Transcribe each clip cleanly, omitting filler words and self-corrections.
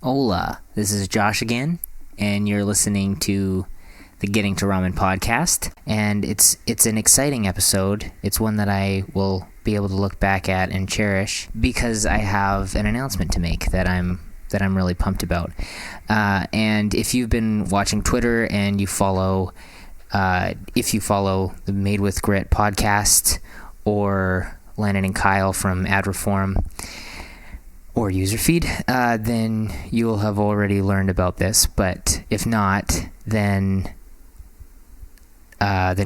Hola, this is Josh again, and you're listening to the Getting to Ramen podcast, and it's an exciting episode. It's one that I will be able to look back at and cherish because I have an announcement to make that I'm really pumped about. And if you've been watching Twitter and you follow the Made with Grit podcast or Landon and Kyle from Ad Reform or User Feed, then you will have already learned about this. But if not, then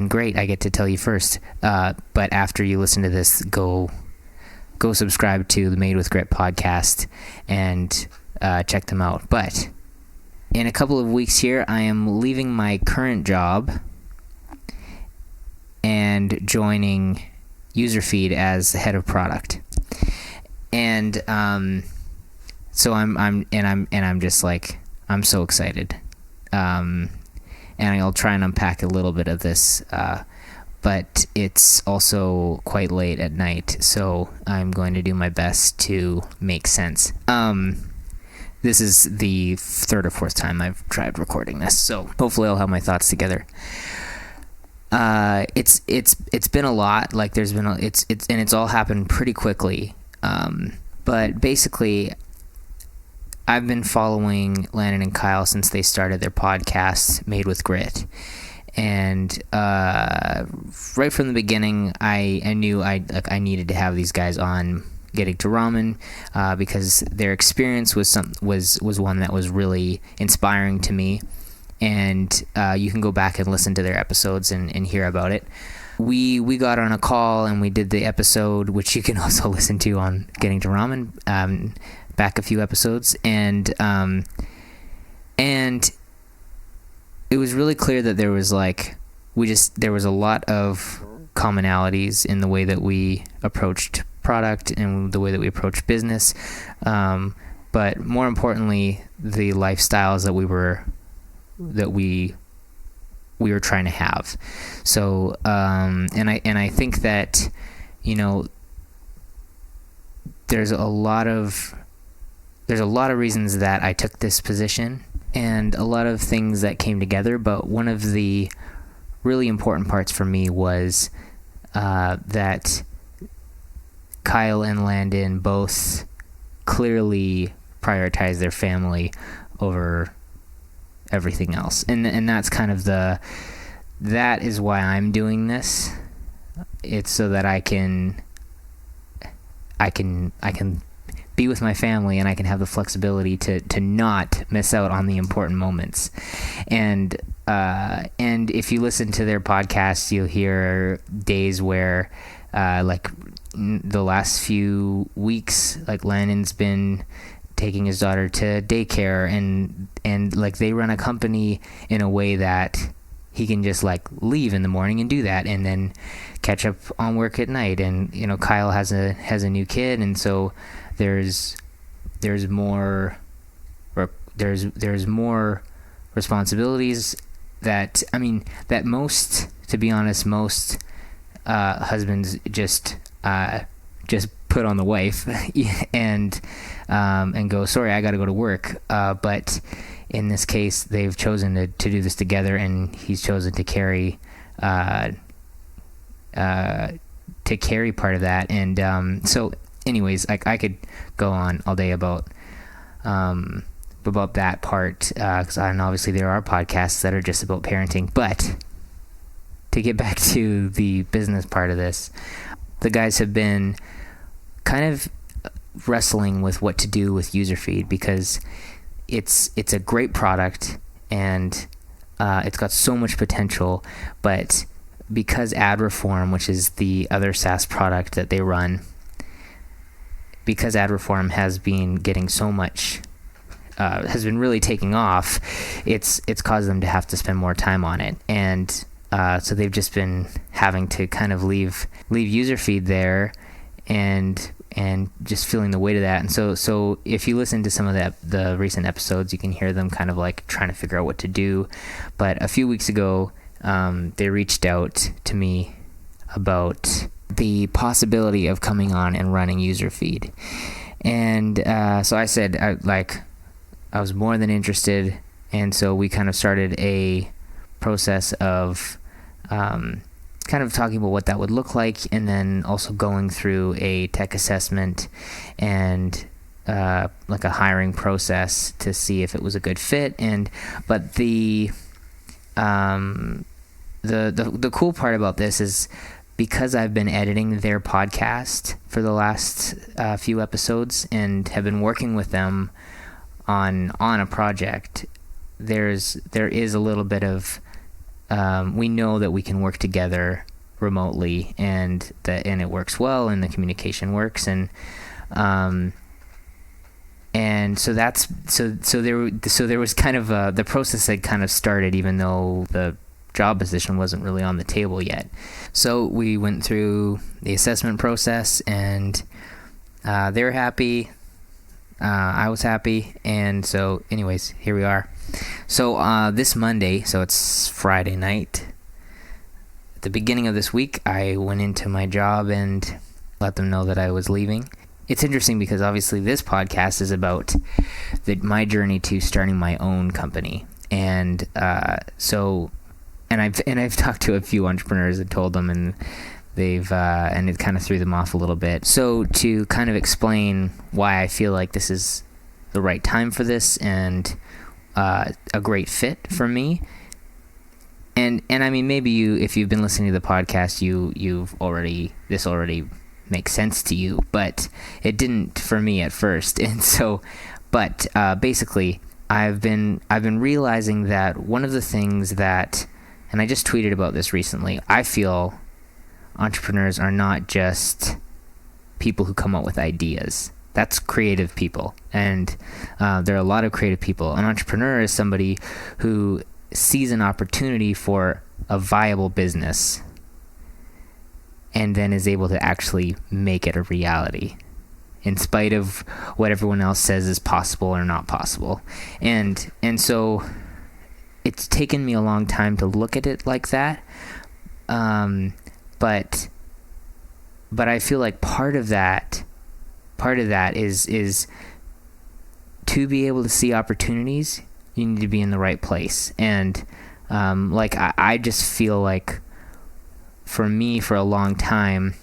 great, I get to tell you first. But after you listen to this, go subscribe to the Made with Grit podcast and check them out. But in a couple of weeks here, I am leaving my current job and joining User Feed as the head of product. And so I'm just like, I'm so excited. And I'll try and unpack a little bit of this, but it's also quite late at night, so I'm going to do my best to make sense. This is the third or fourth time I've tried recording this, so hopefully I'll have my thoughts together. It's been a lot. Like it's all happened pretty quickly. But basically, I've been following Landon and Kyle since they started their podcast, Made with Grit. And right from the beginning, I knew I needed to have these guys on Getting to Ramen because their experience was one that was really inspiring to me. And you can go back and listen to their episodes and hear about it. We got on a call and we did the episode, which you can also listen to on Getting to Ramen, back a few episodes, and it was really clear that there was there was a lot of commonalities in the way that we approached product and the way that we approached business, but more importantly, the lifestyles that we were trying to have. So and I think that, you know, there's a lot of reasons that I took this position and a lot of things that came together, but one of the really important parts for me was that Kyle and Landon both clearly prioritize their family over everything else, and that's kind of that is why I'm doing this. It's so that I can be with my family and I can have the flexibility to not miss out on the important moments. And if you listen to their podcast, you'll hear days where like the last few weeks, like Landon's been taking his daughter to daycare, and like they run a company in a way that he can just like leave in the morning and do that and then catch up on work at night. And you know, Kyle has a new kid, and so there's more responsibilities that, I mean, that most husbands just put on the wife and go, sorry, I got to go to work. But in this case, they've chosen to do this together, and he's chosen to carry part of that. And so, anyways, I could go on all day about that part, because obviously there are podcasts that are just about parenting. But to get back to the business part of this, the guys have been kind of wrestling with what to do with User Feed, because it's a great product and it's got so much potential, but because Ad Reform, which is the other SaaS product that they run, because Ad Reform has been getting so much, has been really taking off, it's caused them to have to spend more time on it. And so they've just been having to kind of leave User Feed there and just feeling the weight of that. And so if you listen to some of the recent episodes, you can hear them kind of like trying to figure out what to do. But a few weeks ago, they reached out to me about the possibility of coming on and running User Feed. And so I said, I was more than interested, and so we kind of started a process of kind of talking about what that would look like, and then also going through a tech assessment and like a hiring process to see if it was a good fit. But the cool part about this is, because I've been editing their podcast for the last few episodes and have been working with them on a project, there is a little bit of we know that we can work together remotely, and it works well, and the communication works, and so there was kind of the process had kind of started, even though the job position wasn't really on the table yet. So we went through the assessment process, and they were happy. I was happy, and so anyways, here we are. So this Monday, so it's Friday night, at the beginning of this week, I went into my job and let them know that I was leaving. It's interesting because obviously this podcast is about my journey to starting my own company, and I've talked to a few entrepreneurs and told them, and they've and it kind of threw them off a little bit. So to kind of explain why I feel like this is the right time for this, and a great fit for me. And I mean, maybe if you've been listening to the podcast, this already makes sense to you, but it didn't for me at first. And so, but basically, I've been realizing that one of the things that, and I just tweeted about this recently, I feel entrepreneurs are not just people who come up with ideas. That's creative people, and there are a lot of creative people. An entrepreneur is somebody who sees an opportunity for a viable business and then is able to actually make it a reality, in spite of what everyone else says is possible or not possible. And so it's taken me a long time to look at it like that. But I feel like part of that is to be able to see opportunities, you need to be in the right place. And I just feel like, for me, for a long time,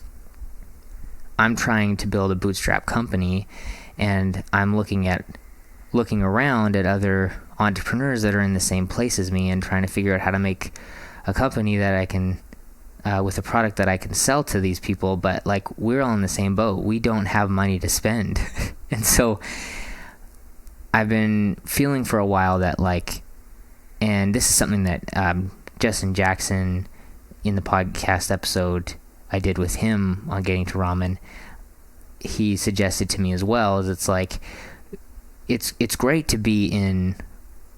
I'm trying to build a bootstrap company, and I'm looking around at other entrepreneurs that are in the same place as me, and trying to figure out how to make a company that I can with a product that I can sell to these people. But like, we're all in the same boat. We don't have money to spend. And so I've been feeling for a while that, like, and this is something that Justin Jackson, in the podcast episode I did with him on getting to ramen, he suggested to me as well, is it's like, it's great to be in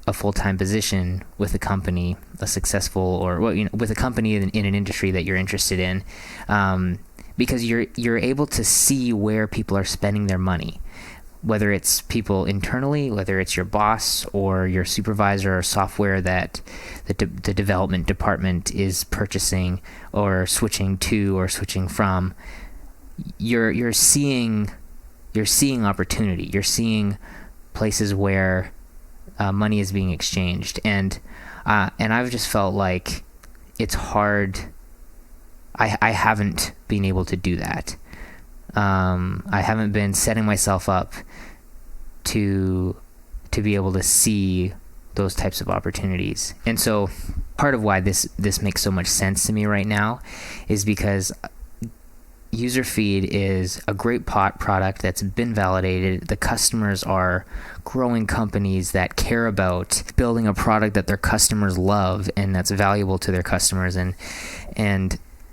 a full-time position with a company, a successful, or with a company in an industry that you're interested in, because you're able to see where people are spending their money, whether it's people internally, whether it's your boss or your supervisor, or software that the development department is purchasing or switching to or switching from. You're seeing opportunity. You're seeing places where money is being exchanged, and I've just felt like it's hard. I haven't been able to do that. I haven't been setting myself up to be able to see those types of opportunities. And so part of why this makes so much sense to me right now is because UserFeed is a great product that's been validated. The customers are growing companies that care about building a product that their customers love and that's valuable to their customers. And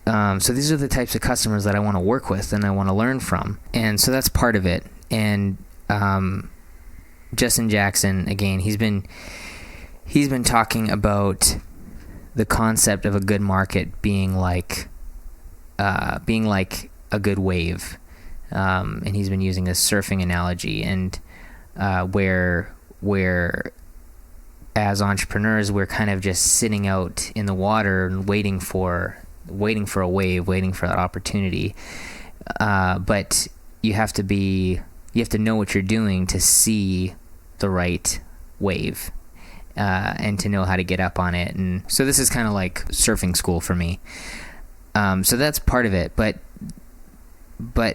so these are the types of customers that I want to work with and I want to learn from. And so that's part of it. And Justin Jackson, again, he's been talking about the concept of a good market being like a good wave, and he's been using a surfing analogy, and where as entrepreneurs we're kind of just sitting out in the water and waiting for a wave, waiting for that opportunity, but you have to know what you're doing to see the right wave, and to know how to get up on it. And so this is kind of like surfing school for me. So that's part of it. But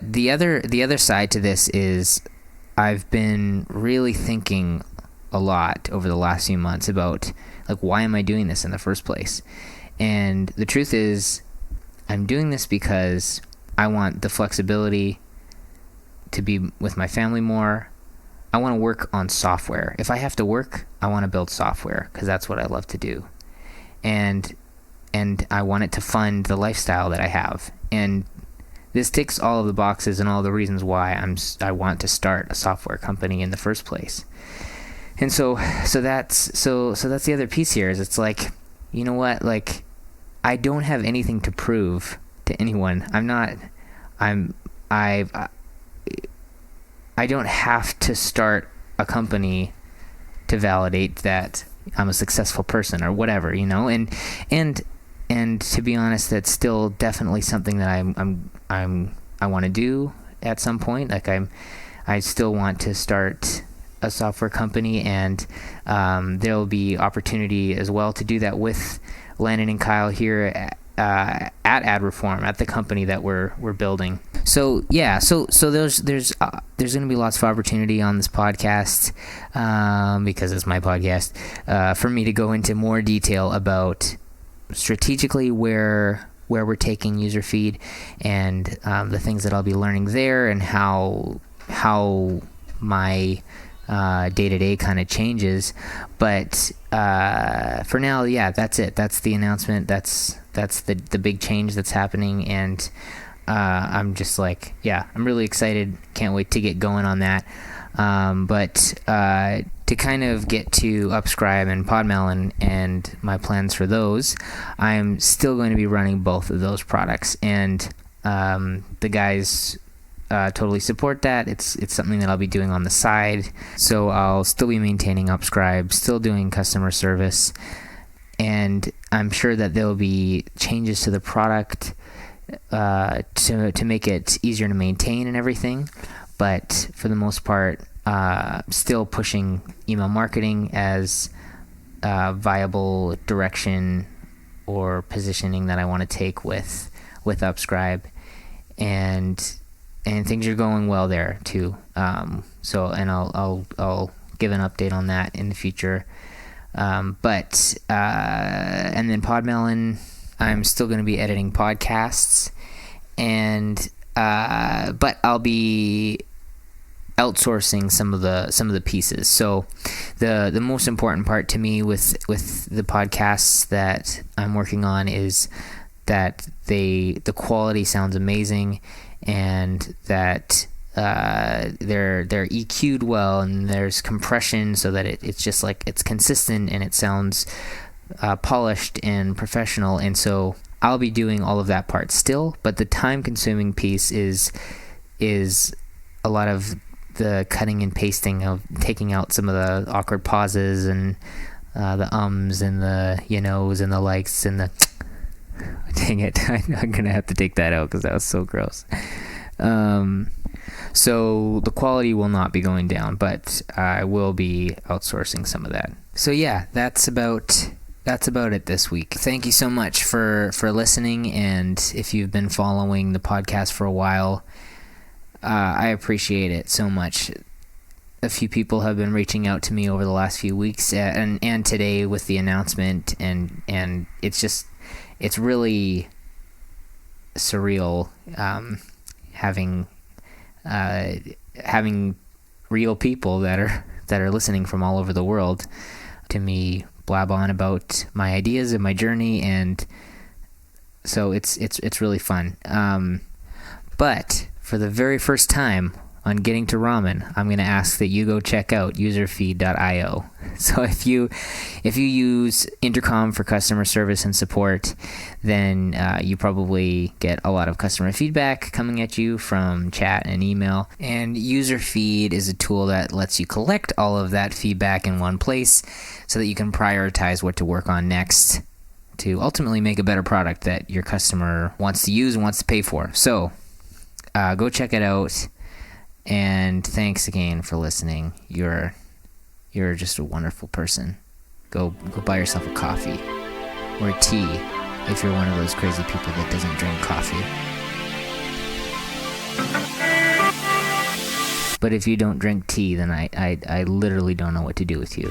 the other side to this is I've been really thinking a lot over the last few months about, like, why am I doing this in the first place? And the truth is, I'm doing this because I want the flexibility to be with my family more. I want to work on software. If I have to work, I want to build software because that's what I love to do. And I want it to fund the lifestyle that I have. And this ticks all of the boxes and all the reasons why I want to start a software company in the first place. And so that's the other piece here, is it's like, you know what, like, I don't have anything to prove to anyone. I don't have to start a company to validate that I'm a successful person or whatever, you know. And to be honest, that's still definitely something that I want to do at some point. Like, I still want to start a software company, and there will be opportunity as well to do that with Landon and Kyle here at Ad Reform, at the company that we're building. So yeah, so there's going to be lots of opportunity on this podcast, because it's my podcast, for me to go into more detail about strategically where we're taking user feed, and the things that I'll be learning there, and how my day-to-day kind of changes. But for now, yeah, that's it. That's the announcement. That's the big change that's happening. And I'm just like, yeah, I'm really excited. Can't wait to get going on that. But to kind of get to Upscribe and Podmelon and my plans for those, I'm still going to be running both of those products. And the guys totally support that. It's something that I'll be doing on the side. So I'll still be maintaining Upscribe, still doing customer service, and I'm sure that there'll be changes to the product to make it easier to maintain and everything. But for the most part, still pushing email marketing as a viable direction or positioning that I want to take with Upscribe, and things are going well there too. So I'll give an update on that in the future. But and then Podmelon, I'm still going to be editing podcasts, and but I'll be outsourcing some of the pieces. So the most important part to me with the podcasts that I'm working on is that the quality sounds amazing, and that they're EQ'd well, and there's compression so that it's just like it's consistent and it sounds polished and professional. And so I'll be doing all of that part still, but the time consuming piece is a lot of the cutting and pasting, of taking out some of the awkward pauses and the ums and the knows and the likes and the dang it, I'm gonna have to take that out because that was so gross. So the quality will not be going down, but I will be outsourcing some of that. So yeah, that's about it this week. Thank you so much for listening, and if you've been following the podcast for a while, I appreciate it so much. A few people have been reaching out to me over the last few weeks, and today with the announcement, and it's really surreal, having real people that are listening from all over the world to me blab on about my ideas and my journey, and so it's really fun. But for the very first time on Getting to Ramen, I'm going to ask that you go check out userfeed.io. So if you use Intercom for customer service and support, then you probably get a lot of customer feedback coming at you from chat and email. And Userfeed is a tool that lets you collect all of that feedback in one place so that you can prioritize what to work on next to ultimately make a better product that your customer wants to use and wants to pay for. So go check it out. And thanks again for listening. You're you're just a wonderful person. Go buy yourself a coffee or a tea if you're one of those crazy people that doesn't drink coffee. But if you don't drink tea, then I literally don't know what to do with you.